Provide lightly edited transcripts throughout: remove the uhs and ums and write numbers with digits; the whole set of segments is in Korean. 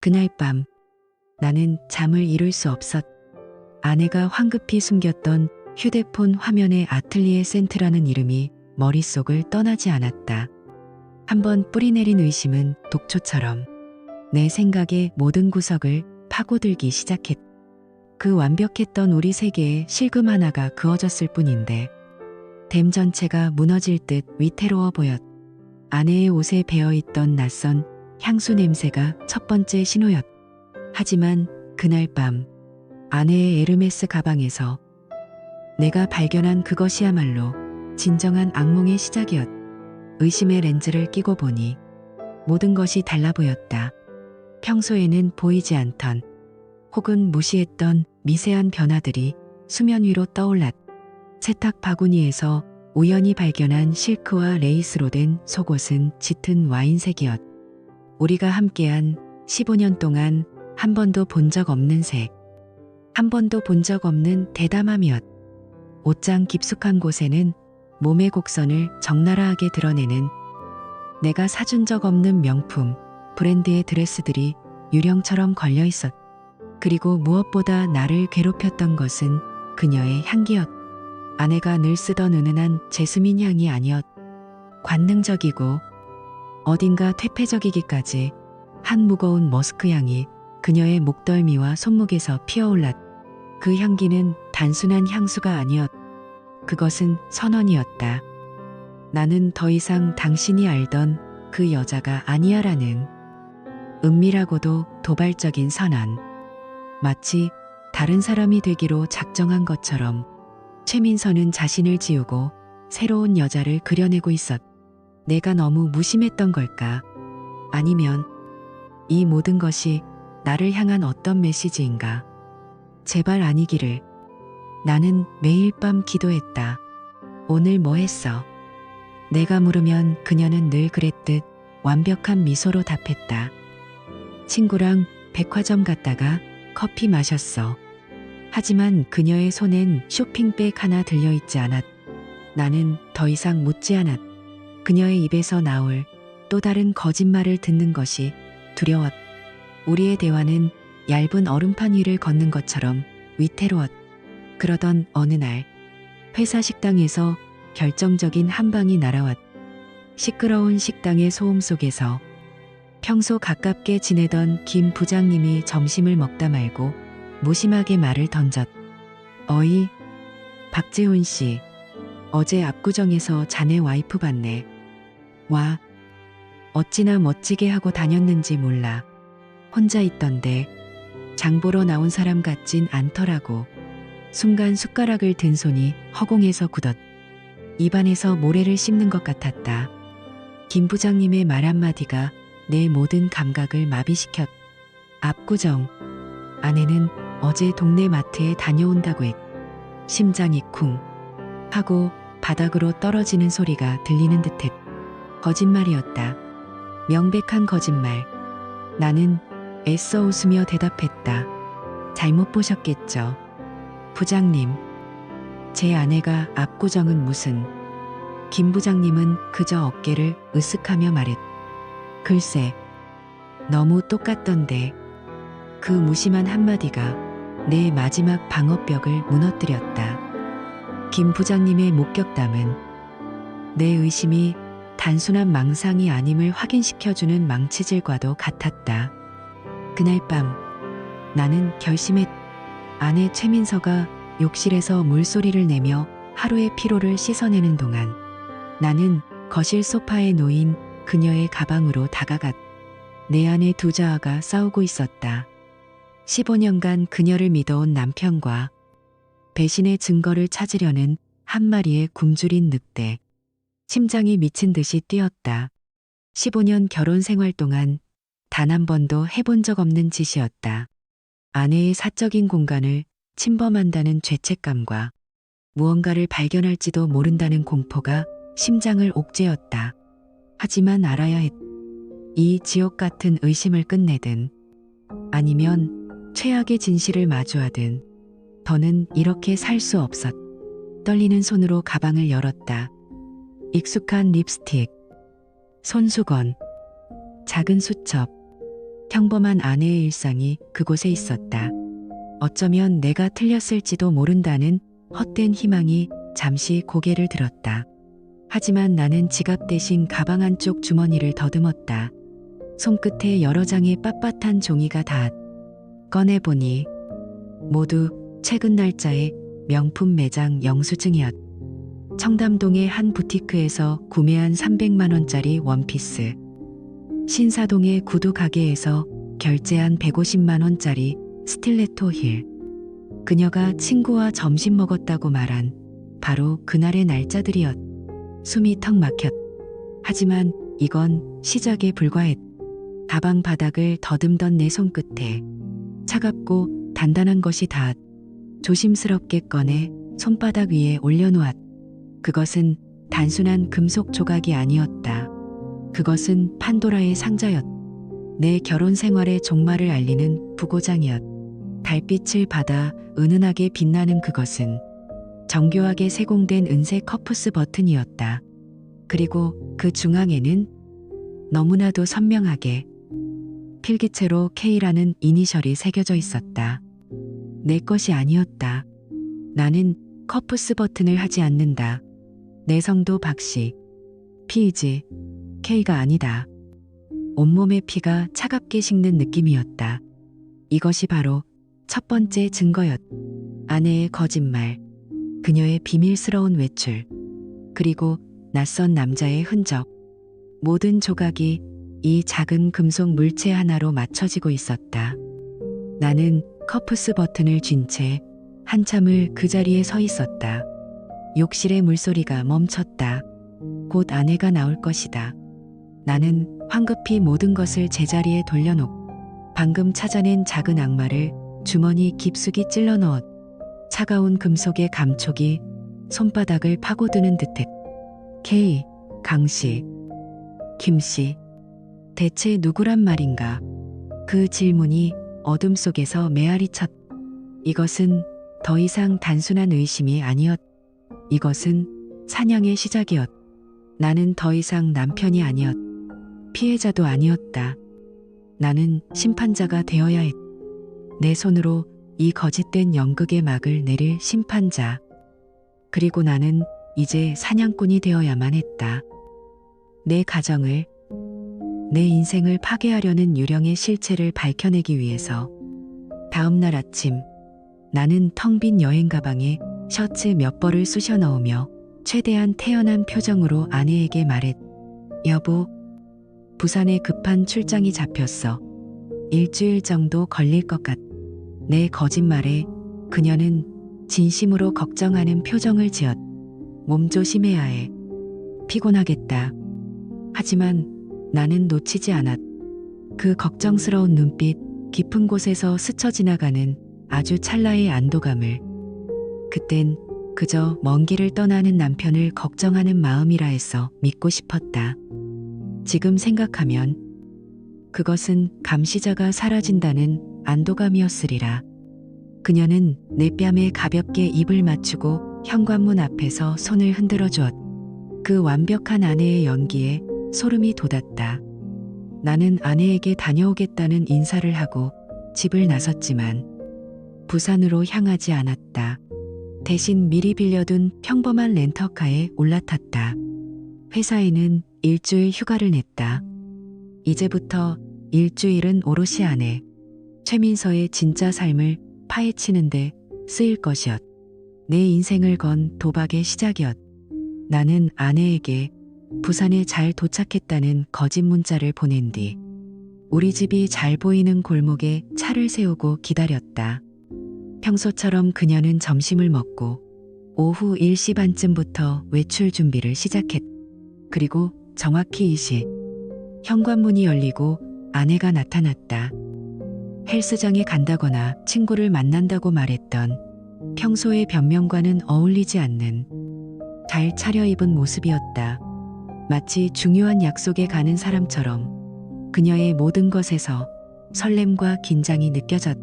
그날 밤 나는 잠을 이룰 수 없었. 아내가 황급히 숨겼던 휴대폰 화면에 아틀리에 센트라는 이름이 머릿속을 떠나지 않았다. 한번 뿌리내린 의심은 독초처럼 내 생각의 모든 구석을 파고들기 시작했. 그 완벽했던 우리 세계에 실금 하나가 그어졌을 뿐인데 댐 전체가 무너질 듯 위태로워 보였. 아내의 옷에 배어있던 낯선 향수 냄새가 첫 번째 신호였. 하지만 그날 밤 아내의 에르메스 가방에서 내가 발견한 그것이야말로 진정한 악몽의 시작이었. 의심의 렌즈를 끼고 보니 모든 것이 달라 보였다. 평소에는 보이지 않던 혹은 무시했던 미세한 변화들이 수면 위로 떠올랐. 세탁 바구니에서 우연히 발견한 실크와 레이스로 된 속옷은 짙은 와인색이었. 우리가 함께한 15년 동안 한 번도 본 적 없는 색, 한 번도 본 적 없는 대담함이었. 옷장 깊숙한 곳에는 몸의 곡선을 적나라하게 드러내는 내가 사준 적 없는 명품, 브랜드의 드레스들이 유령처럼 걸려 있었. 그리고 무엇보다 나를 괴롭혔던 것은 그녀의 향기였. 아내가 늘 쓰던 은은한 제스민 향이 아니었. 관능적이고 어딘가 퇴폐적이기까지 한 무거운 머스크 향이 그녀의 목덜미와 손목에서 피어올랐. 그 향기는 단순한 향수가 아니었. 그것은 선언이었다. 나는 더 이상 당신이 알던 그 여자가 아니야라는 은밀하고도 도발적인 선언. 마치 다른 사람이 되기로 작정한 것처럼 최민서는 자신을 지우고 새로운 여자를 그려내고 있었. 내가 너무 무심했던 걸까? 아니면 이 모든 것이 나를 향한 어떤 메시지인가? 제발 아니기를. 나는 매일 밤 기도했다. 오늘 뭐 했어? 내가 물으면 그녀는 늘 그랬듯 완벽한 미소로 답했다. 친구랑 백화점 갔다가 커피 마셨어. 하지만 그녀의 손엔 쇼핑백 하나 들려있지 않았. 나는 더 이상 묻지 않았. 그녀의 입에서 나올 또 다른 거짓말을 듣는 것이 두려웠. 우리의 대화는 얇은 얼음판 위를 걷는 것처럼 위태로웠. 그러던 어느 날 회사 식당에서 결정적인 한 방이 날아왔. 시끄러운 식당의 소음 속에서 평소 가깝게 지내던 김 부장님이 점심을 먹다 말고 무심하게 말을 던졌. 어이, 박재훈 씨, 어제 압구정에서 자네 와이프 봤네. 와, 어찌나 멋지게 하고 다녔는지 몰라. 혼자 있던데 장 보러 나온 사람 같진 않더라고. 순간 숟가락을 든 손이 허공에서 굳었. 입안에서 모래를 씹는 것 같았다. 김 부장님의 말 한마디가 내 모든 감각을 마비시켰. 압구정. 아내는 어제 동네 마트에 다녀온다고 했. 심장이 쿵 하고 바닥으로 떨어지는 소리가 들리는 듯했. 거짓말이었다. 명백한 거짓말. 나는 애써 웃으며 대답했다. 잘못 보셨겠죠. 부장님, 제 아내가 압구정은 무슨. 김 부장님은 그저 어깨를 으쓱하며 말했. 글쎄, 너무 똑같던데. 그 무심한 한마디가 내 마지막 방어벽을 무너뜨렸다. 김 부장님의 목격담은 내 의심이 단순한 망상이 아님을 확인시켜주는 망치질과도 같았다. 그날 밤 나는 결심했. 아내 최민서가 욕실에서 물소리를 내며 하루의 피로를 씻어내는 동안 나는 거실 소파에 놓인 그녀의 가방으로 다가갔. 내 안에 두 자아가 싸우고 있었다. 15년간 그녀를 믿어온 남편과 배신의 증거를 찾으려는 한 마리의 굶주린 늑대. 심장이 미친 듯이 뛰었다. 15년 결혼 생활 동안 단 한 번도 해본 적 없는 짓이었다. 아내의 사적인 공간을 침범한다는 죄책감과 무언가를 발견할지도 모른다는 공포가 심장을 옥죄었다. 하지만 알아야 했. 이 지옥 같은 의심을 끝내든 아니면 최악의 진실을 마주하든 더는 이렇게 살 수 없었. 떨리는 손으로 가방을 열었다. 익숙한 립스틱, 손수건, 작은 수첩, 평범한 아내의 일상이 그곳에 있었다. 어쩌면 내가 틀렸을지도 모른다는 헛된 희망이 잠시 고개를 들었다. 하지만 나는 지갑 대신 가방 안쪽 주머니를 더듬었다. 손끝에 여러 장의 빳빳한 종이가 닿았. 꺼내보니 모두 최근 날짜의 명품 매장 영수증이었. 청담동의 한 부티크에서 구매한 300만 원짜리 원피스. 신사동의 구두 가게에서 결제한 150만 원짜리 스틸레토 힐. 그녀가 친구와 점심 먹었다고 말한 바로 그날의 날짜들이었. 숨이 턱 막혔. 하지만 이건 시작에 불과했. 가방 바닥을 더듬던 내 손끝에 차갑고 단단한 것이 닿았. 조심스럽게 꺼내 손바닥 위에 올려놓았. 그것은 단순한 금속 조각이 아니었다. 그것은 판도라의 상자였. 내 결혼 생활의 종말을 알리는 부고장이었. 달빛을 받아 은은하게 빛나는 그것은 정교하게 세공된 은색 커프스 버튼이었다. 그리고 그 중앙에는 너무나도 선명하게 필기체로 K라는 이니셜이 새겨져 있었다. 내 것이 아니었다. 나는 커프스 버튼을 하지 않는다. 내 성도 박씨. P이지 K가 아니다. 온몸의 피가 차갑게 식는 느낌이었다. 이것이 바로 첫 번째 증거였. 아내의 거짓말, 그녀의 비밀스러운 외출, 그리고 낯선 남자의 흔적. 모든 조각이 이 작은 금속 물체 하나로 맞춰지고 있었다. 나는 커프스 버튼을 쥔 채 한참을 그 자리에 서 있었다. 욕실의 물소리가 멈췄다. 곧 아내가 나올 것이다. 나는 황급히 모든 것을 제자리에 돌려놓고 방금 찾아낸 작은 악마를 주머니 깊숙이 찔러 넣었. 차가운 금속의 감촉이 손바닥을 파고드는 듯했. K, 강씨, 김씨. 대체 누구란 말인가? 그 질문이 어둠 속에서 메아리 쳤. 이것은 더 이상 단순한 의심이 아니었. 이것은 사냥의 시작이었. 나는 더 이상 남편이 아니었. 피해자도 아니었다. 나는 심판자가 되어야 했. 내 손으로 이 거짓된 연극의 막을 내릴 심판자. 그리고 나는 이제 사냥꾼이 되어야만 했다. 내 가정을, 내 인생을 파괴하려는 유령의 실체를 밝혀내기 위해서. 다음 날 아침, 나는 텅 빈 여행 가방에 셔츠 몇 벌을 쑤셔 넣으며 최대한 태연한 표정으로 아내에게 말했. 여보, 부산에 급한 출장이 잡혔어. 일주일 정도 걸릴 것 같. 내 거짓말에 그녀는 진심으로 걱정하는 표정을 지었. 몸조심해야 해. 피곤하겠다. 하지만 나는 놓치지 않았. 그 걱정스러운 눈빛, 깊은 곳에서 스쳐 지나가는 아주 찰나의 안도감을. 그땐 그저 먼 길을 떠나는 남편을 걱정하는 마음이라 해서 믿고 싶었다. 지금 생각하면 그것은 감시자가 사라진다는 안도감이었으리라. 그녀는 내 뺨에 가볍게 입을 맞추고 현관문 앞에서 손을 흔들어 주었. 그 완벽한 아내의 연기에 소름이 돋았다. 나는 아내에게 다녀오겠다는 인사를 하고 집을 나섰지만 부산으로 향하지 않았다. 대신 미리 빌려둔 평범한 렌터카에 올라탔다. 회사에는 일주일 휴가를 냈다. 이제부터 일주일은 오롯이 아내 최민서의 진짜 삶을 파헤치는데 쓰일 것이었. 내 인생을 건 도박의 시작이었. 나는 아내에게 부산에 잘 도착했다는 거짓 문자를 보낸 뒤 우리 집이 잘 보이는 골목에 차를 세우고 기다렸다. 평소처럼 그녀는 점심을 먹고 오후 1시 반쯤부터 외출 준비를 시작했. 그리고 정확히 2시 현관문이 열리고 아내가 나타났다. 헬스장에 간다거나 친구를 만난다고 말했던 평소의 변명과는 어울리지 않는 잘 차려입은 모습이었다. 마치 중요한 약속에 가는 사람처럼 그녀의 모든 것에서 설렘과 긴장이 느껴졌.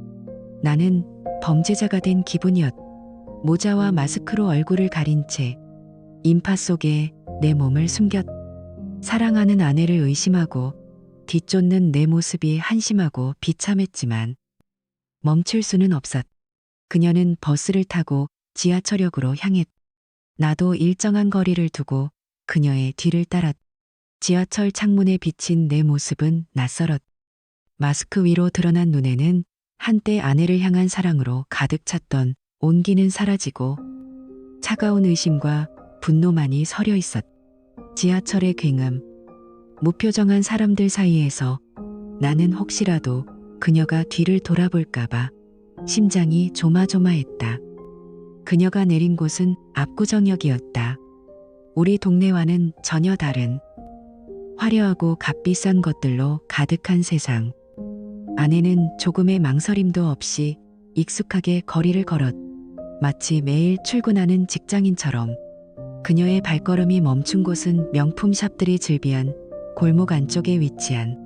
나는 범죄자가 된 기분이었. 모자와 마스크로 얼굴을 가린 채 인파 속에 내 몸을 숨겼. 사랑하는 아내를 의심하고 뒤쫓는 내 모습이 한심하고 비참했지만 멈출 수는 없었. 그녀는 버스를 타고 지하철역으로 향했. 나도 일정한 거리를 두고 그녀의 뒤를 따랐. 지하철 창문에 비친 내 모습은 낯설었. 마스크 위로 드러난 눈에는 한때 아내를 향한 사랑으로 가득 찼던 온기는 사라지고 차가운 의심과 분노만이 서려 있었. 지하철의 굉음, 무표정한 사람들 사이에서 나는 혹시라도 그녀가 뒤를 돌아볼까봐 심장이 조마조마했다. 그녀가 내린 곳은 압구정역이었다. 우리 동네와는 전혀 다른 화려하고 값비싼 것들로 가득한 세상. 아내는 조금의 망설임도 없이 익숙하게 거리를 걸었. 마치 매일 출근하는 직장인처럼. 그녀의 발걸음이 멈춘 곳은 명품 샵들이 즐비한 골목 안쪽에 위치한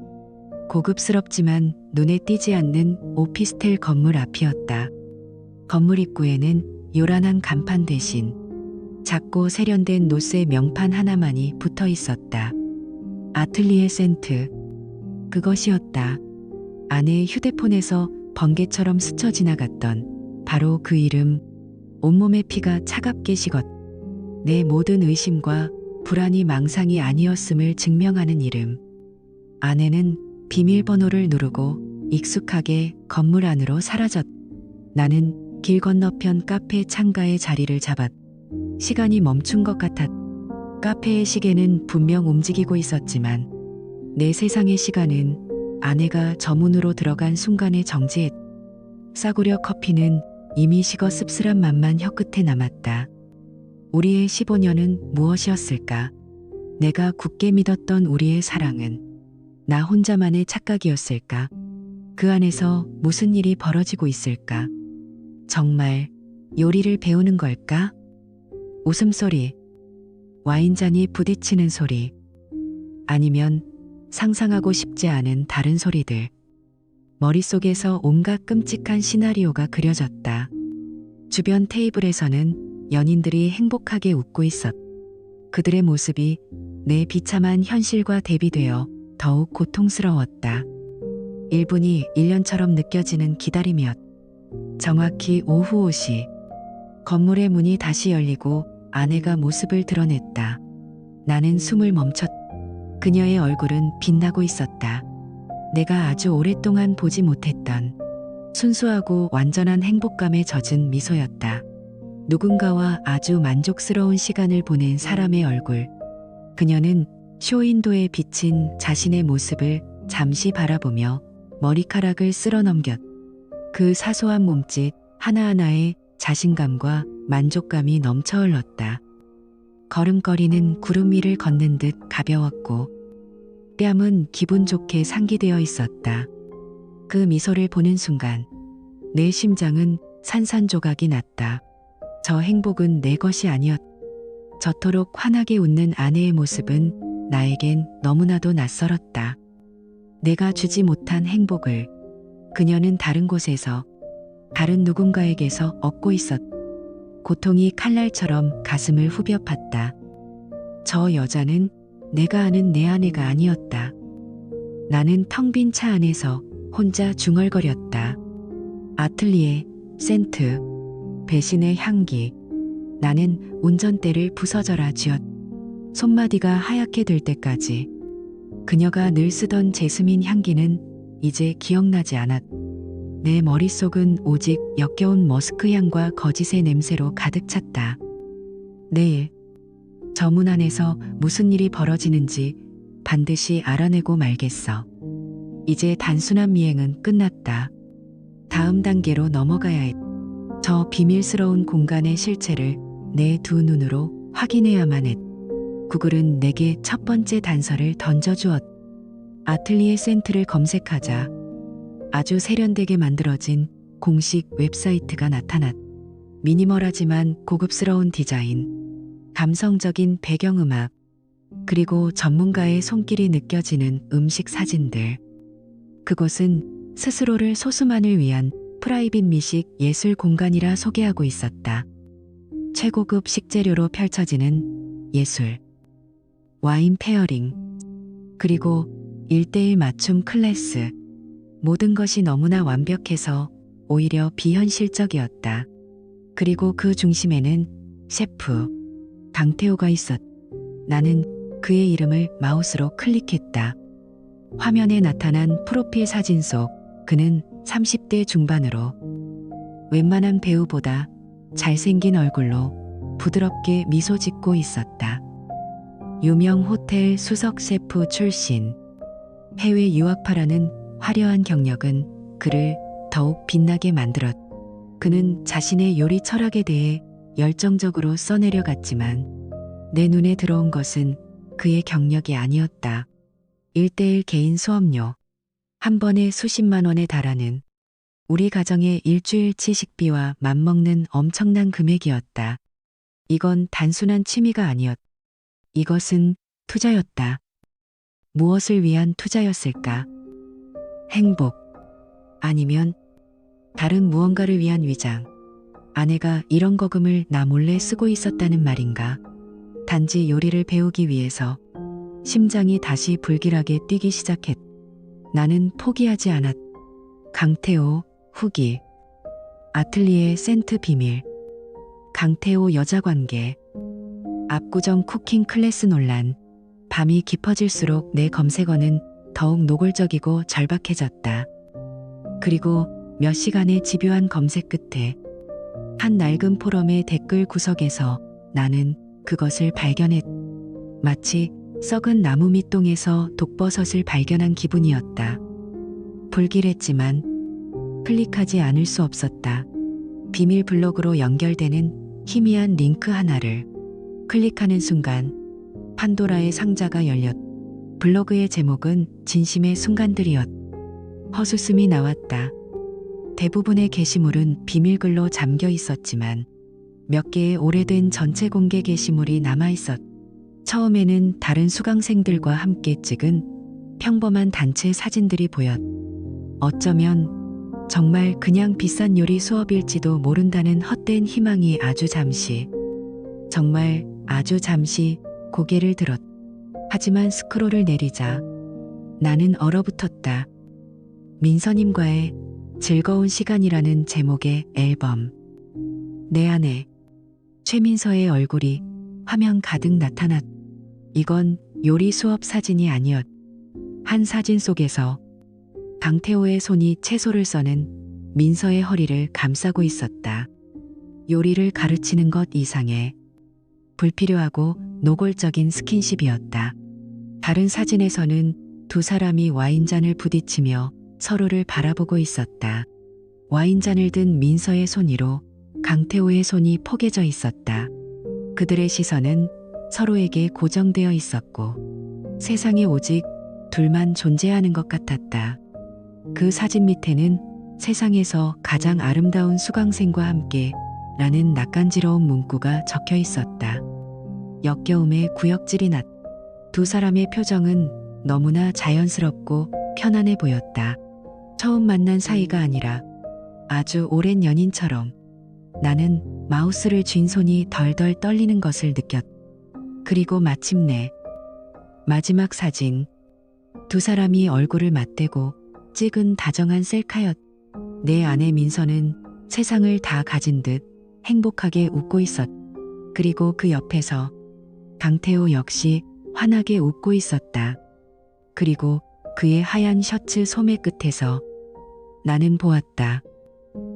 고급스럽지만 눈에 띄지 않는 오피스텔 건물 앞이었다. 건물 입구에는 요란한 간판 대신 작고 세련된 노쇠 명판 하나만이 붙어 있었다. 아틀리에 센트. 그것이었다. 아내의 휴대폰에서 번개처럼 스쳐 지나갔던 바로 그 이름. 온몸의 피가 차갑게 식었. 내 모든 의심과 불안이 망상이 아니었음을 증명하는 이름. 아내는 비밀번호를 누르고 익숙하게 건물 안으로 사라졌. 나는 길 건너편 카페 창가에 자리를 잡았. 시간이 멈춘 것 같았. 카페의 시계는 분명 움직이고 있었지만 내 세상의 시간은 아내가 저 문으로 들어간 순간에 정지했. 싸구려 커피는 이미 식어 씁쓸한 맛만 혀끝에 남았다. 우리의 15년은 무엇이었을까? 내가 굳게 믿었던 우리의 사랑은 나 혼자만의 착각이었을까? 그 안에서 무슨 일이 벌어지고 있을까? 정말 요리를 배우는 걸까? 웃음소리, 와인잔이 부딪히는 소리, 아니면 상상하고 싶지 않은 다른 소리들. 머릿속에서 온갖 끔찍한 시나리오가 그려졌다. 주변 테이블에서는 연인들이 행복하게 웃고 있었. 그들의 모습이 내 비참한 현실과 대비되어 더욱 고통스러웠다. 1분이 1년처럼 느껴지는 기다림이었. 정확히 오후 5시. 건물의 문이 다시 열리고 아내가 모습을 드러냈다. 나는 숨을 멈췄. 그녀의 얼굴은 빛나고 있었다. 내가 아주 오랫동안 보지 못했던 순수하고 완전한 행복감에 젖은 미소였다. 누군가와 아주 만족스러운 시간을 보낸 사람의 얼굴. 그녀는 쇼윈도에 비친 자신의 모습을 잠시 바라보며 머리카락을 쓸어 넘겼. 그 사소한 몸짓 하나하나에 자신감과 만족감이 넘쳐 흘렀다. 걸음걸이는 구름 위를 걷는 듯 가벼웠고 뺨은 기분 좋게 상기되어 있었다. 그 미소를 보는 순간 내 심장은 산산조각이 났다. 저 행복은 내 것이 아니었. 저토록 환하게 웃는 아내의 모습은 나에겐 너무나도 낯설었다. 내가 주지 못한 행복을 그녀는 다른 곳에서 다른 누군가에게서 얻고 있었. 고통이 칼날처럼 가슴을 후벼 팠다. 저 여자는 내가 아는 내 아내가 아니었다. 나는 텅 빈 차 안에서 혼자 중얼거렸다. 아틀리에, 센트, 배신의 향기. 나는 운전대를 부서져라 쥐었. 손마디가 하얗게 될 때까지. 그녀가 늘 쓰던 제스민 향기는 이제 기억나지 않았. 내 머릿속은 오직 역겨운 머스크 향과 거짓의 냄새로 가득 찼다. 내일 저 문 안에서 무슨 일이 벌어지는지 반드시 알아내고 말겠어. 이제 단순한 미행은 끝났다. 다음 단계로 넘어가야 했. 저 비밀스러운 공간의 실체를 내 두 눈으로 확인해야만 했. 구글은 내게 첫 번째 단서를 던져주었. 아틀리에 센트를 검색하자 아주 세련되게 만들어진 공식 웹사이트가 나타났. 미니멀하지만 고급스러운 디자인, 감성적인 배경음악, 그리고 전문가의 손길이 느껴지는 음식 사진들. 그곳은 스스로를 소수만을 위한 프라이빗 미식 예술 공간이라 소개하고 있었다. 최고급 식재료로 펼쳐지는 예술, 와인 페어링, 그리고 1대1 맞춤 클래스. 모든 것이 너무나 완벽해서 오히려 비현실적이었다. 그리고 그 중심에는 셰프 강태호가 있었다. 나는 그의 이름을 마우스로 클릭했다. 화면에 나타난 프로필 사진 속 그는 30대 중반으로 웬만한 배우보다 잘생긴 얼굴로 부드럽게 미소 짓고 있었다. 유명 호텔 수석 셰프 출신. 해외 유학파라는 화려한 경력은 그를 더욱 빛나게 만들었다. 그는 자신의 요리 철학에 대해 열정적으로 써내려갔지만 내 눈에 들어온 것은 그의 경력이 아니었다. 1대1 개인 수업료, 한 번에 수십만 원에 달하는 우리 가정의 일주일치 식비와 맞먹는 엄청난 금액이었다. 이건 단순한 취미가 아니었다. 이것은 투자였다. 무엇을 위한 투자였을까? 행복, 아니면 다른 무언가를 위한 위장. 아내가 이런 거금을 나 몰래 쓰고 있었다는 말인가? 단지 요리를 배우기 위해서 심장이 다시 불길하게 뛰기 시작했다. 나는 포기하지 않았다. 강태호 후기. 아틀리에 센트 비밀. 강태호 여자관계. 압구정 쿠킹 클래스 논란. 밤이 깊어질수록 내 검색어는 더욱 노골적이고 절박해졌다. 그리고 몇 시간의 집요한 검색 끝에 한 낡은 포럼의 댓글 구석에서 나는 그것을 발견했다. 마치 썩은 나무 밑동에서 독버섯을 발견한 기분이었다. 불길했지만 클릭하지 않을 수 없었다. 비밀 블로그로 연결되는 희미한 링크 하나를 클릭하는 순간 판도라의 상자가 열렸다. 블로그의 제목은 진심의 순간들이었다. 허수음이 나왔다. 대부분의 게시물은 비밀글로 잠겨 있었지만 몇 개의 오래된 전체 공개 게시물이 남아있었다. 처음에는 다른 수강생들과 함께 찍은 평범한 단체 사진들이 보였다. 어쩌면 정말 그냥 비싼 요리 수업일지도 모른다는 헛된 희망이 아주 잠시, 정말 아주 잠시 고개를 들었다. 하지만 스크롤을 내리자 나는 얼어붙었다. 민서님과의 즐거운 시간이라는 제목의 앨범. 내 안에 최민서의 얼굴이 화면 가득 나타났다. 이건 요리 수업 사진이 아니었다. 한 사진 속에서 강태호의 손이 채소를 써는 민서의 허리를 감싸고 있었다. 요리를 가르치는 것 이상의 불필요하고 노골적인 스킨십이었다. 다른 사진에서는 두 사람이 와인잔을 부딪히며 서로를 바라보고 있었다. 와인잔을 든 민서의 손 위로 강태호의 손이 포개져 있었다. 그들의 시선은 서로에게 고정되어 있었고 세상에 오직 둘만 존재하는 것 같았다. 그 사진 밑에는 세상에서 가장 아름다운 수강생과 함께 라는 낯간지러운 문구가 적혀 있었다. 역겨움의 구역질이 났다. 두 사람의 표정은 너무나 자연스럽고 편안해 보였다. 처음 만난 사이가 아니라 아주 오랜 연인처럼. 나는 마우스를 쥔 손이 덜덜 떨리는 것을 느꼈다. 그리고 마침내 마지막 사진. 두 사람이 얼굴을 맞대고 찍은 다정한 셀카였다. 내 아내 민서는 세상을 다 가진 듯 행복하게 웃고 있었다. 그리고 그 옆에서 강태호 역시 환하게 웃고 있었다. 그리고 그의 하얀 셔츠 소매 끝에서 나는 보았다.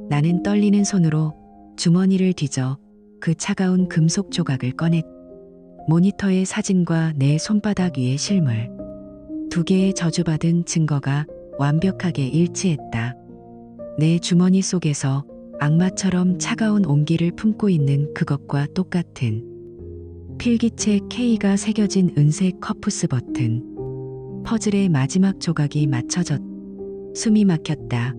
나는 떨리는 손으로 주머니를 뒤져 그 차가운 금속 조각을 꺼냈다. 모니터의 사진과 내 손바닥 위의 실물. 두 개의 저주받은 증거가 완벽하게 일치했다. 내 주머니 속에서 악마처럼 차가운 온기를 품고 있는 그것과 똑같은 필기체 K가 새겨진 은색 커프스 버튼. 퍼즐의 마지막 조각이 맞춰졌다. 숨이 막혔다.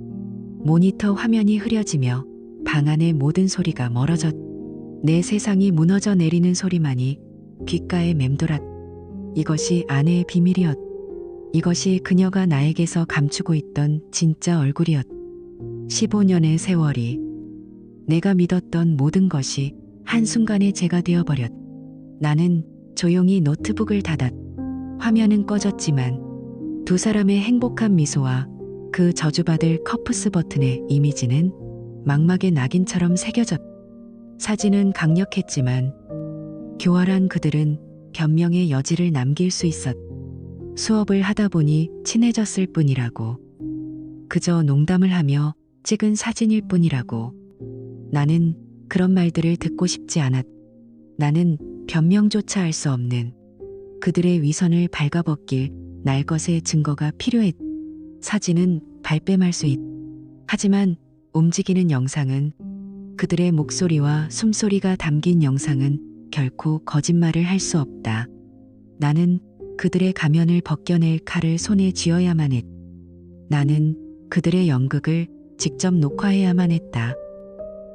모니터 화면이 흐려지며 방 안의 모든 소리가 멀어졌다. 내 세상이 무너져 내리는 소리만이 귓가에 맴돌았다. 이것이 아내의 비밀이었다. 이것이 그녀가 나에게서 감추고 있던 진짜 얼굴이었다. 15년의 세월이, 내가 믿었던 모든 것이 한순간에 제가 되어버렸다. 나는 조용히 노트북을 닫았다. 화면은 꺼졌지만 두 사람의 행복한 미소와 그 저주받을 커프스 버튼의 이미지는 망막의 낙인처럼 새겨졌다. 사진은 강력했지만 교활한 그들은 변명의 여지를 남길 수 있었다. 수업을 하다 보니 친해졌을 뿐이라고. 그저 농담을 하며 찍은 사진일 뿐이라고. 나는 그런 말들을 듣고 싶지 않았다. 나는 변명조차 할 수 없는 그들의 위선을 발가벗길 날 것의 증거가 필요했다. 사진은 발뺌할 수 있다. 하지만 움직이는 영상은, 그들의 목소리와 숨소리가 담긴 영상은 결코 거짓말을 할 수 없다. 나는 그들의 가면을 벗겨낼 칼을 손에 쥐어야만 했다. 나는 그들의 연극을 직접 녹화해야만 했다.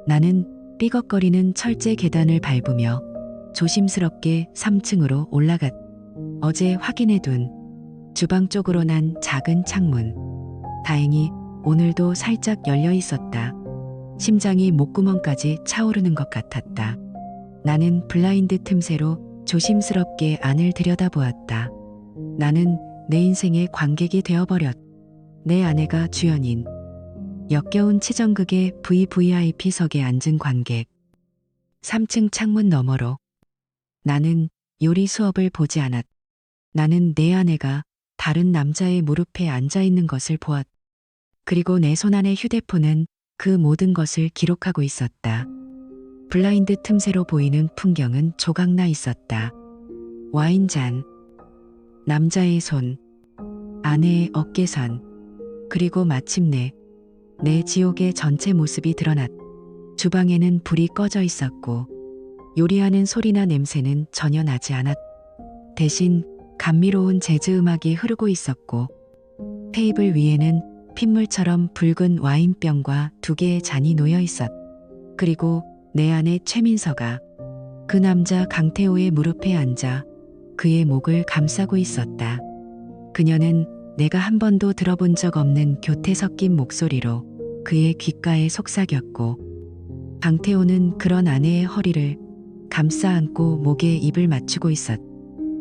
나는 삐걱거리는 철제 계단을 밟으며 조심스럽게 3층으로 올라갔다. 어제 확인해둔 주방 쪽으로 난 작은 창문. 다행히 오늘도 살짝 열려 있었다. 심장이 목구멍까지 차오르는 것 같았다. 나는 블라인드 틈새로 조심스럽게 안을 들여다보았다. 나는 내 인생의 관객이 되어버렸다. 내 아내가 주연인 역겨운 치정극의 VVIP석에 앉은 관객. 3층 창문 너머로. 나는 요리 수업을 보지 않았다. 나는 내 아내가 다른 남자의 무릎에 앉아 있는 것을 보았다. 그리고 내 손안의 휴대폰은 그 모든 것을 기록하고 있었다. 블라인드 틈새로 보이는 풍경은 조각나 있었다. 와인잔, 남자의 손, 아내의 어깨선, 그리고 마침내 내 지옥의 전체 모습이 드러났다. 주방에는 불이 꺼져 있었고 요리하는 소리나 냄새는 전혀 나지 않았다. 대신 감미로운 재즈 음악이 흐르고 있었고 테이블 위에는 핏물처럼 붉은 와인병과 2개의 잔이 놓여 있었다. 그리고 내 아내 최민서가 그 남자 강태호의 무릎에 앉아 그의 목을 감싸고 있었다. 그녀는 내가 한 번도 들어본 적 없는 교태 섞인 목소리로 그의 귓가에 속삭였고 강태호는 그런 아내의 허리를 감싸 안고 목에 입을 맞추고 있었다.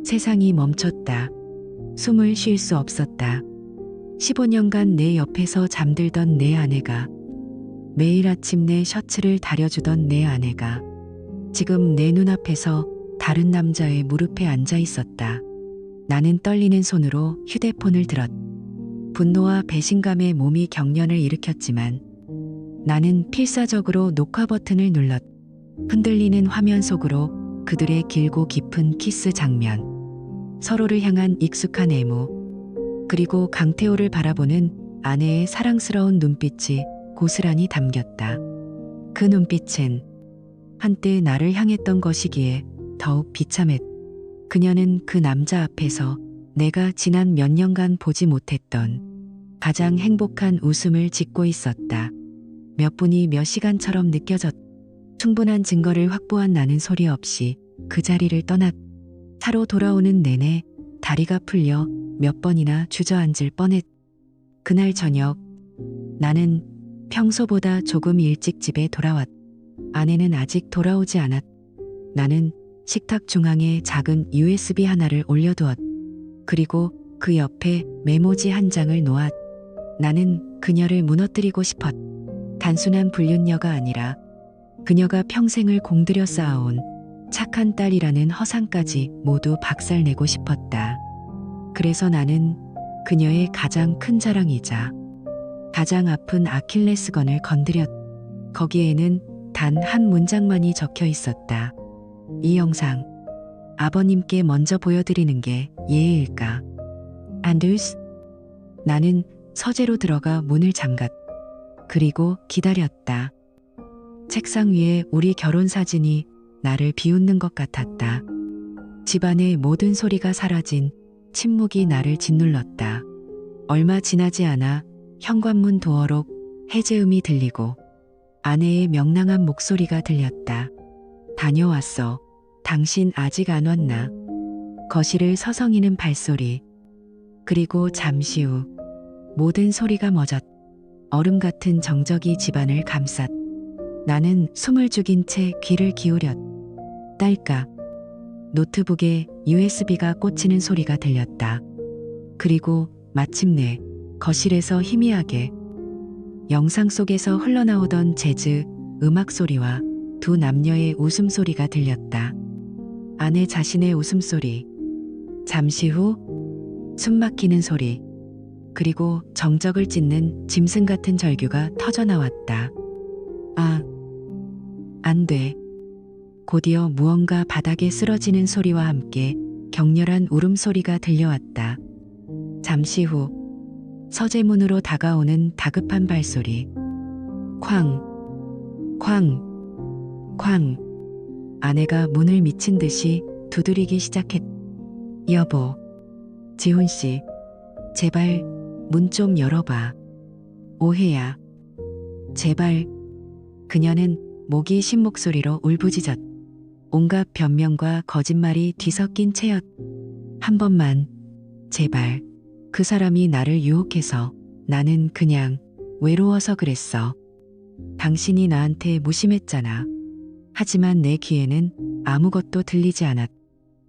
세상이 멈췄다. 숨을 쉴 수 없었다. 15년간 내 옆에서 잠들던 내 아내가, 매일 아침 내 셔츠를 다려주던 내 아내가 지금 내 눈앞에서 다른 남자의 무릎에 앉아 있었다. 나는 떨리는 손으로 휴대폰을 들었다. 분노와 배신감에 몸이 경련을 일으켰지만 나는 필사적으로 녹화 버튼을 눌렀다. 흔들리는 화면 속으로 그들의 길고 깊은 키스 장면, 서로를 향한 익숙한 애무, 그리고 강태호를 바라보는 아내의 사랑스러운 눈빛이 고스란히 담겼다. 그 눈빛은 한때 나를 향했던 것이기에 더욱 비참했다. 그녀는 그 남자 앞에서 내가 지난 몇 년간 보지 못했던 가장 행복한 웃음을 짓고 있었다. 몇 분이 몇 시간처럼 느껴졌다. 충분한 증거를 확보한 나는 소리 없이 그 자리를 떠났다. 차로 돌아오는 내내 다리가 풀려 몇 번이나 주저앉을 뻔했다. 그날 저녁 나는 평소보다 조금 일찍 집에 돌아왔다. 아내는 아직 돌아오지 않았다. 나는 식탁 중앙에 작은 USB 하나를 올려두었다. 그리고 그 옆에 메모지 한 장을 놓았다. 나는 그녀를 무너뜨리고 싶었다. 단순한 불륜녀가 아니라 그녀가 평생을 공들여 쌓아온 착한 딸이라는 허상까지 모두 박살내고 싶었다. 그래서 나는 그녀의 가장 큰 자랑이자 가장 아픈 아킬레스건을 건드렸다. 거기에는 단 한 문장만이 적혀 있었다. 이 영상 아버님께 먼저 보여드리는 게 예의일까? 안드루스? 나는 서재로 들어가 문을 잠갔다. 그리고 기다렸다. 책상 위에 우리 결혼 사진이 나를 비웃는 것 같았다. 집안의 모든 소리가 사라진 침묵이 나를 짓눌렀다. 얼마 지나지 않아 현관문 도어록 해제음이 들리고 아내의 명랑한 목소리가 들렸다. 다녀왔어. 당신 아직 안 왔나? 거실을 서성이는 발소리. 그리고 잠시 후 모든 소리가 멎었다. 얼음 같은 정적이 집안을 감쌌다. 나는 숨을 죽인 채 귀를 기울였다. 딸깍. 노트북에 USB가 꽂히는 소리가 들렸다. 그리고 마침내 거실에서 희미하게 영상 속에서 흘러나오던 재즈 음악 소리와 두 남녀의 웃음소리가 들렸다. 아내 자신의 웃음소리, 잠시 후 숨막히는 소리, 그리고 정적을 찢는 짐승 같은 절규가 터져나왔다. 아, 안 돼. 곧이어 무언가 바닥에 쓰러지는 소리와 함께 격렬한 울음소리가 들려왔다. 잠시 후 서재문으로 다가오는 다급한 발소리. 쾅, 쾅, 쾅. 아내가 문을 미친 듯이 두드리기 시작했. 여보, 지훈 씨, 제발 문 좀 열어봐. 오해야. 제발. 그녀는 목이 쉰 목소리로 울부짖었. 온갖 변명과 거짓말이 뒤섞인 채였. 한 번만, 제발. 그 사람이 나를 유혹해서 나는 그냥 외로워서 그랬어. 당신이 나한테 무심했잖아. 하지만 내 귀에는 아무것도 들리지 않았.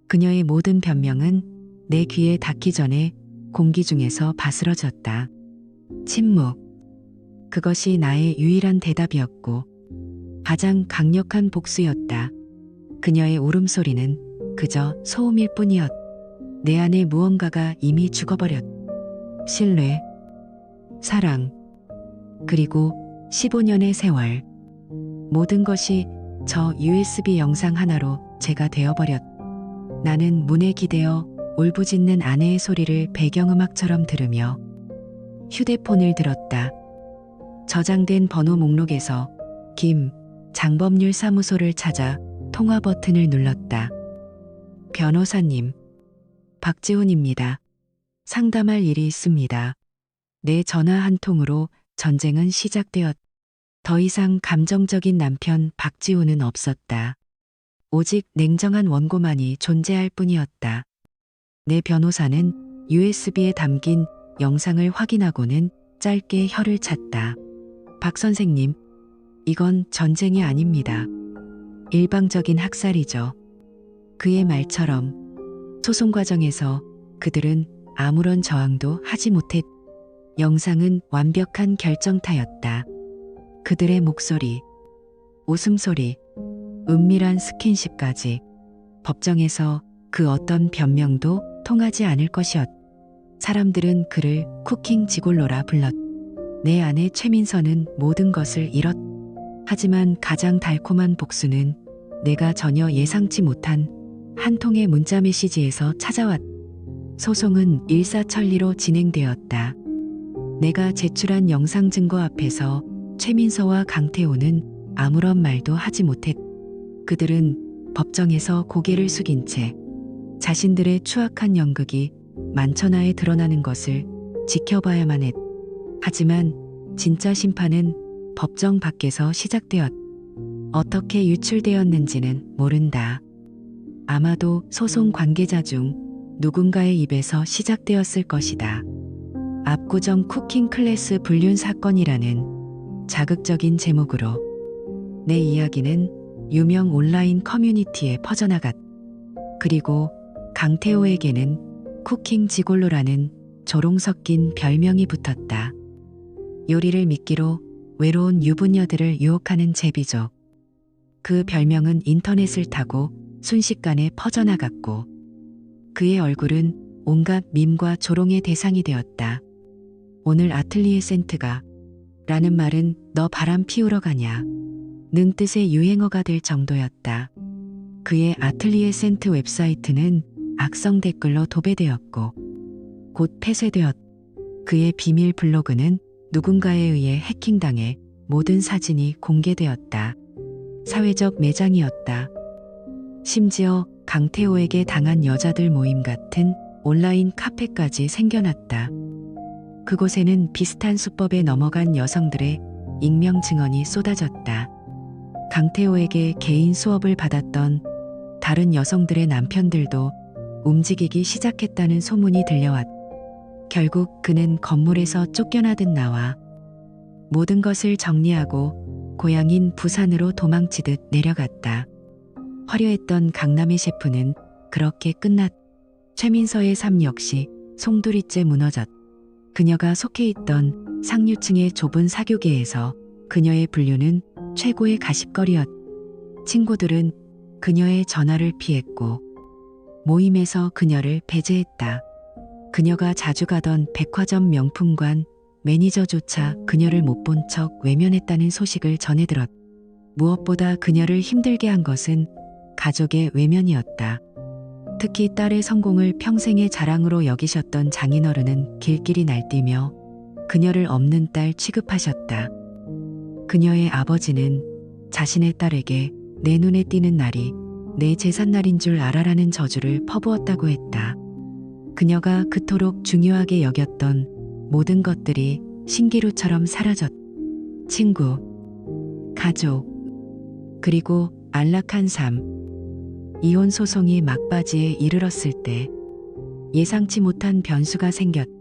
그녀의 모든 변명은 내 귀에 닿기 전에 공기 중에서 바스러졌다. 침묵. 그것이 나의 유일한 대답이었고 가장 강력한 복수였다. 그녀의 울음소리는 그저 소음일 뿐이었. 내 안에 무언가가 이미 죽어버렸. 신뢰, 사랑, 그리고 15년의 세월. 모든 것이 저 USB 영상 하나로 제가 되어버렸. 나는 문에 기대어 울부짖는 아내의 소리를 배경음악처럼 들으며 휴대폰을 들었다. 저장된 번호 목록에서 김 장법률 사무소를 찾아 통화 버튼을 눌렀다. 변호사님, 박지훈입니다. 상담할 일이 있습니다. 내 전화 한 통으로 전쟁은 시작되었. 더 이상 감정적인 남편 박지훈은 없었다. 오직 냉정한 원고만이 존재할 뿐이었다. 내 변호사는 USB에 담긴 영상을 확인하고는 짧게 혀를 찼다. 박 선생님, 이건 전쟁이 아닙니다. 일방적인 학살이죠. 그의 말처럼 소송 과정에서 그들은 아무런 저항도 하지 못했. 영상은 완벽한 결정타였다. 그들의 목소리, 웃음소리, 은밀한 스킨십까지 법정에서 그 어떤 변명도 통하지 않을 것이었. 사람들은 그를 쿠킹 지골로라 불렀. 내 아내 최민서는 모든 것을 잃었. 하지만 가장 달콤한 복수는 내가 전혀 예상치 못한 한 통의 문자 메시지에서 찾아왔. 소송은 일사천리로 진행되었다. 내가 제출한 영상 증거 앞에서 최민서와 강태호는 아무런 말도 하지 못했. 그들은 법정에서 고개를 숙인 채 자신들의 추악한 연극이 만천하에 드러나는 것을 지켜봐야만 했. 하지만 진짜 심판은 법정 밖에서 시작되었. 어떻게 유출되었는지는 모른다. 아마도 소송 관계자 중 누군가의 입에서 시작되었을 것이다. 압구정 쿠킹 클래스 불륜 사건이라는 자극적인 제목으로 내 이야기는 유명 온라인 커뮤니티에 퍼져나갔. 그리고 강태호에게는 쿠킹 지골로라는 조롱 섞인 별명이 붙었다. 요리를 미끼로 외로운 유부녀들을 유혹하는 제비족. 그 별명은 인터넷을 타고 순식간에 퍼져나갔고 그의 얼굴은 온갖 밈과 조롱의 대상이 되었다. 오늘 아틀리에 센트가 라는 말은 너 바람 피우러 가냐 는 뜻의 유행어가 될 정도였다. 그의 아틀리에 센트 웹사이트는 악성 댓글로 도배되었고 곧 폐쇄되었. 그의 비밀 블로그는 누군가에 의해 해킹당해 모든 사진이 공개되었다. 사회적 매장이었다. 심지어 강태호에게 당한 여자들 모임 같은 온라인 카페까지 생겨났다. 그곳에는 비슷한 수법에 넘어간 여성들의 익명 증언이 쏟아졌다. 강태호에게 개인 수업을 받았던 다른 여성들의 남편들도 움직이기 시작했다는 소문이 들려왔. 결국 그는 건물에서 쫓겨나듯 나와 모든 것을 정리하고 고향인 부산으로 도망치듯 내려갔다. 화려했던 강남의 셰프는 그렇게 끝났. 최민서의 삶 역시 송두리째 무너졌. 그녀가 속해 있던 상류층의 좁은 사교계에서 그녀의 분류는 최고의 가십거리였다. 친구들은 그녀의 전화를 피했고 모임에서 그녀를 배제했다. 그녀가 자주 가던 백화점 명품관 매니저조차 그녀를 못 본 척 외면했다는 소식을 전해 들었다. 무엇보다 그녀를 힘들게 한 것은 가족의 외면이었다. 특히 딸의 성공을 평생의 자랑으로 여기셨던 장인어른은 길길이 날뛰며 그녀를 없는 딸 취급하셨다. 그녀의 아버지는 자신의 딸에게 내 눈에 띄는 날이 내 재산날인 줄 알아라는 저주를 퍼부었다고 했다. 그녀가 그토록 중요하게 여겼던 모든 것들이 신기루처럼 사라졌다. 친구, 가족, 그리고 안락한 삶. 이혼 소송이 막바지에 이르렀을 때 예상치 못한 변수가 생겼다.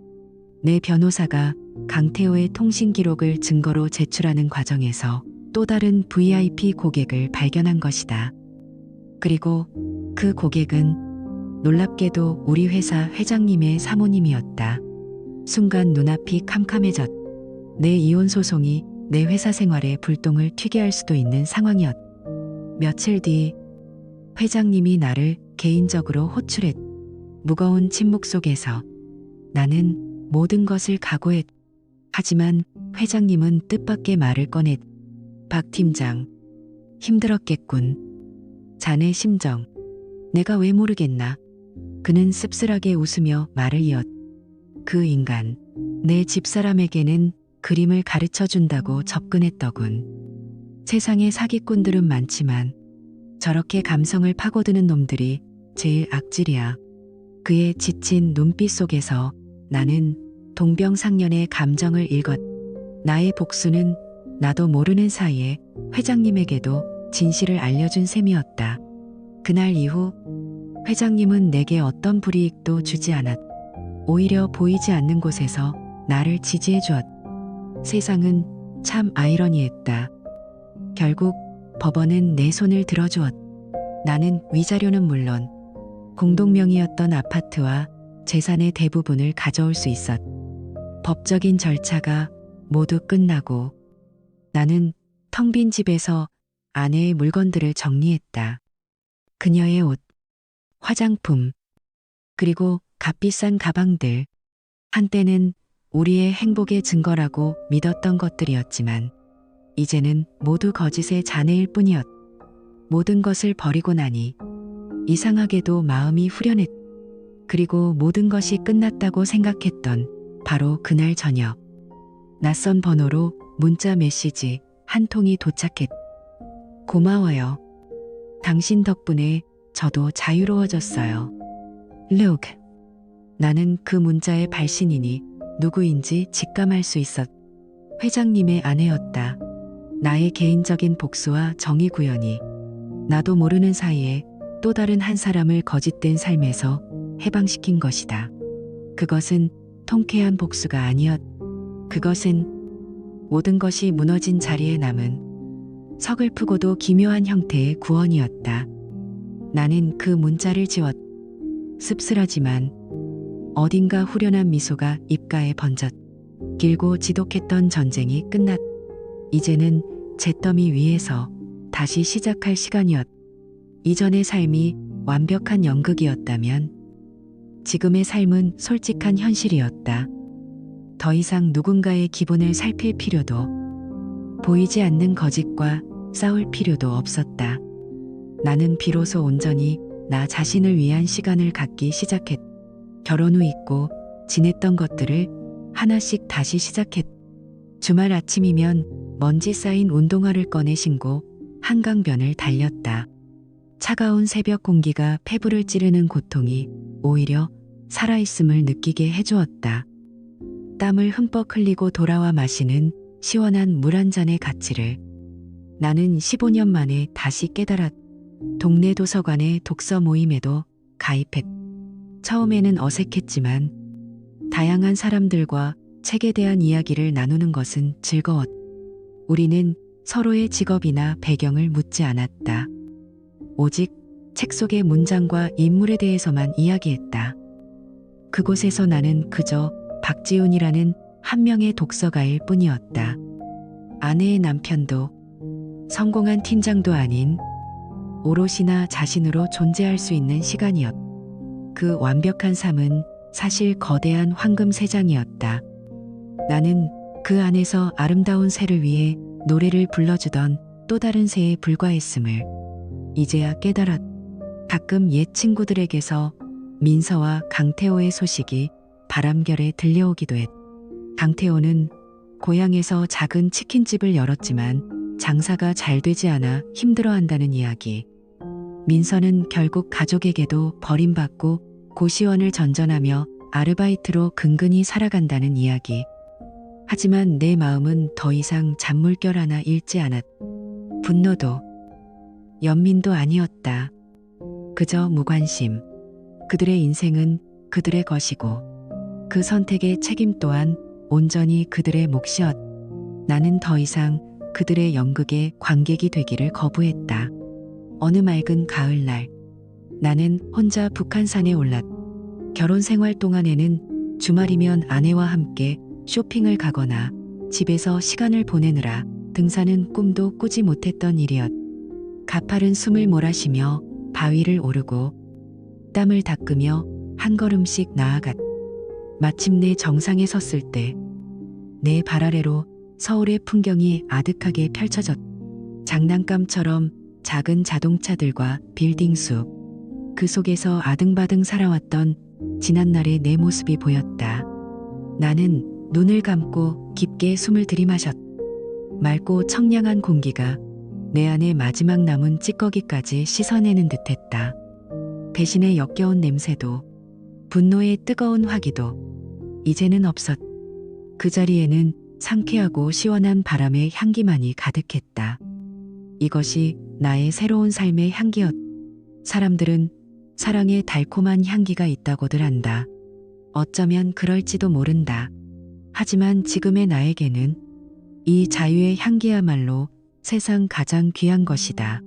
내 변호사가 강태호의 통신 기록을 증거로 제출하는 과정에서 또 다른 VIP 고객을 발견한 것이다. 그리고 그 고객은 놀랍게도 우리 회사 회장님의 사모님이었다. 순간 눈앞이 캄캄해졌다. 내 이혼 소송이 내 회사 생활에 불똥을 튀게 할 수도 있는 상황이었다. 며칠 뒤 회장님이 나를 개인적으로 호출했다. 무거운 침묵 속에서 나는 모든 것을 각오했다. 하지만 회장님은 뜻밖의 말을 꺼냈다. 박 팀장, 힘들었겠군. 자네 심정, 내가 왜 모르겠나. 그는 씁쓸하게 웃으며 말을 이었다. 그 인간, 내 집사람에게는 그림을 가르쳐 준다고 접근했더군. 세상에 사기꾼들은 많지만 저렇게 감성을 파고드는 놈들이 제일 악질이야. 그의 지친 눈빛 속에서 나는 동병상련의 감정을 읽었다. 나의 복수는 나도 모르는 사이에 회장님에게도 진실을 알려준 셈이었다. 그날 이후 회장님은 내게 어떤 불이익도 주지 않았다. 오히려 보이지 않는 곳에서 나를 지지해 주었다. 세상은 참 아이러니했다. 결국 법원은 내 손을 들어주었다. 나는 위자료는 물론 공동명의였던 아파트와 재산의 대부분을 가져올 수 있었다. 법적인 절차가 모두 끝나고 나는 텅 빈 집에서 아내의 물건들을 정리했다. 그녀의 옷, 화장품, 그리고 값비싼 가방들. 한때는 우리의 행복의 증거라고 믿었던 것들이었지만 이제는 모두 거짓의 잔해일 뿐이었다. 모든 것을 버리고 나니 이상하게도 마음이 후련했다. 그리고 모든 것이 끝났다고 생각했던 바로 그날 저녁. 낯선 번호로 문자 메시지 한 통이 도착했다. 고마워요. 당신 덕분에 저도 자유로워졌어요. Look. 나는 그 문자의 발신인이 누구인지 직감할 수 있었다. 회장님의 아내였다. 나의 개인적인 복수와 정의 구현이 나도 모르는 사이에 또 다른 한 사람을 거짓된 삶에서 해방시킨 것이다. 그것은 통쾌한 복수가 아니었다. 그것은 모든 것이 무너진 자리에 남은 서글프고도 기묘한 형태의 구원이었다. 나는 그 문자를 지웠다. 씁쓸하지만 어딘가 후련한 미소가 입가에 번졌다. 길고 지독했던 전쟁이 끝났다. 이제는 잿더미 위에서 다시 시작할 시간이었다. 이전의 삶이 완벽한 연극이었다면 지금의 삶은 솔직한 현실이었다. 더 이상 누군가의 기분을 살필 필요도 보이지 않는 거짓과 싸울 필요도 없었다. 나는 비로소 온전히 나 자신을 위한 시간을 갖기 시작했다. 결혼 후 잊고 지냈던 것들을 하나씩 다시 시작했다. 주말 아침이면 먼지 쌓인 운동화를 꺼내 신고 한강변을 달렸다. 차가운 새벽 공기가 폐부를 찌르는 고통이 오히려 살아있음을 느끼게 해주었다. 땀을 흠뻑 흘리고 돌아와 마시는 시원한 물 한 잔의 가치를 나는 15년 만에 다시 깨달았다. 동네 도서관의 독서 모임에도 가입했다. 처음에는 어색했지만 다양한 사람들과 책에 대한 이야기를 나누는 것은 즐거웠다. 우리는 서로의 직업이나 배경을 묻지 않았다. 오직 책 속의 문장과 인물에 대해서만 이야기했다. 그곳에서 나는 그저 박지훈이라는 한 명의 독서가일 뿐이었다. 아내의 남편도 성공한 팀장도 아닌 오롯이나 자신으로 존재할 수 있는 시간이었다. 그 완벽한 삶은 사실 거대한 황금 세장이었다. 나는 그 안에서 아름다운 새를 위해 노래를 불러주던 또 다른 새에 불과했음을 이제야 깨달았다. 가끔 옛 친구들에게서 민서와 강태호의 소식이 바람결에 들려오기도 했다. 강태호는 고향에서 작은 치킨집을 열었지만 장사가 잘 되지 않아 힘들어한다는 이야기. 민서는 결국 가족에게도 버림받고 고시원을 전전하며 아르바이트로 근근히 살아간다는 이야기. 하지만 내 마음은 더 이상 잔물결 하나 잃지 않았다. 분노도 연민도 아니었다. 그저 무관심. 그들의 인생은 그들의 것이고 그 선택의 책임 또한 온전히 그들의 몫이었다. 나는 더 이상 그들의 연극의 관객이 되기를 거부했다. 어느 맑은 가을날 나는 혼자 북한산에 올랐다. 결혼 생활 동안에는 주말이면 아내와 함께 쇼핑을 가거나 집에서 시간을 보내느라 등산은 꿈도 꾸지 못했던 일이었다. 가파른 숨을 몰아쉬며 바위를 오르고 땀을 닦으며 한 걸음씩 나아갔다. 마침내 정상에 섰을 때 내 발 아래로 서울의 풍경이 아득하게 펼쳐졌다. 장난감처럼 작은 자동차들과 빌딩 숲, 그 속에서 아등바등 살아왔던 지난날의 내 모습이 보였다. 나는 눈을 감고 깊게 숨을 들이마셨다. 맑고 청량한 공기가 내 안에 마지막 남은 찌꺼기까지 씻어내는 듯했다. 배신의 역겨운 냄새도 분노의 뜨거운 화기도 이제는 없었다. 그 자리에는 상쾌하고 시원한 바람의 향기만이 가득했다. 이것이 나의 새로운 삶의 향기였다. 사람들은 사랑에 달콤한 향기가 있다고들 한다. 어쩌면 그럴지도 모른다. 하지만 지금의 나에게는 이 자유의 향기야말로 세상 가장 귀한 것이다.